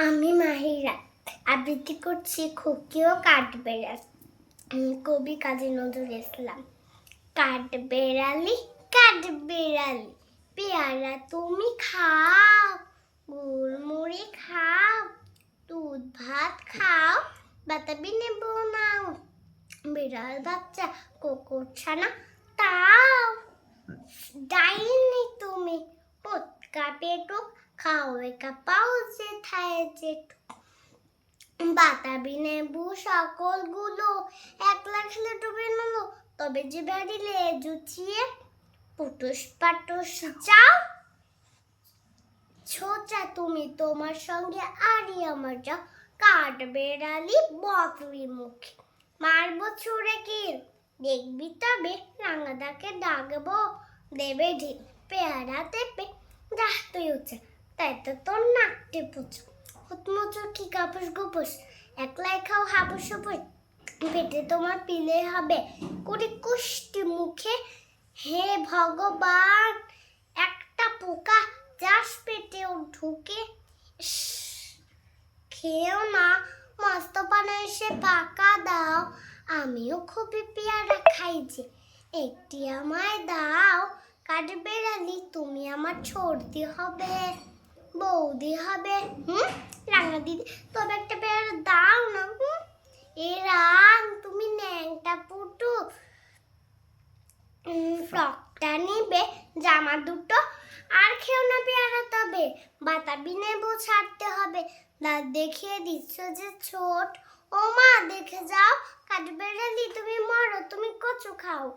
আমি মাহিরা আবৃত্তি করছি খুকি ও কাঠবেড়ালি। কবি কাজী নজরুল ইসলাম। কাঠবেড়ালি কাঠবেড়ালি পেয়ারা তুমি খাও, গুড়মুড়ি খাও, দুধ ভাত খাও, বাতাবি নেবো নাও, বিড়াল বাচ্চা কুকুর ছানা তাও। ডাইনি তুমি পটকা পেটুক, খাও একা পাও যেথায় যেটুক, বাতাবি নেবু সকলগুলো একলা খেলে ডুবে নিলো, তবে যে বাড়িলে জুচিয়ে পুটুস পাটুস যাও। ছোচা তুমি তোমার সঙ্গে আরই আমার যাও, কাঠবেড়ালি বকরি মুখে মারবো ছুঁড়ে কিল, দেখবি তবে রাঙাদাকে ডাকবো, দেবে ঢিল পেয়ারা তেপে যাহ তুই উঠে, তাই তো তোর নাক টিপুছ হুতমুচো কি কাপুস গুপুস, একলাই খাও হাপুস হুপুস, পেটে তোমার পিলে হবে কুড়ি কুষ্টি মুখে। হে ভগবান, একটা পোকা যাস পেটেও ঢুকে, খেও না মস্ত পানে এসে পাকা দাও, আমিও খুবই পেয়ারা খাই যে একটি আমায় দাও। কাঠবেড়ালি তুমি আমার ছোটদি হবে, বৌদি হবে, রাঙা দিদি, তবে একটা পেয়ারা দাও না। এ রাং তুমি ন্যাংটা পুটু, ফ্রকটা নিবে জামা দুটো, আর খেও না পেয়ারা তবে বাতাবি নেবো ছাড়তে হবে, দাঁত দেখিয়ে দিচ্ছ যে ছোট, ও মা দেখে যাও, কাঠবেড়ালি তুমি মরো, তুমি কচু খাও।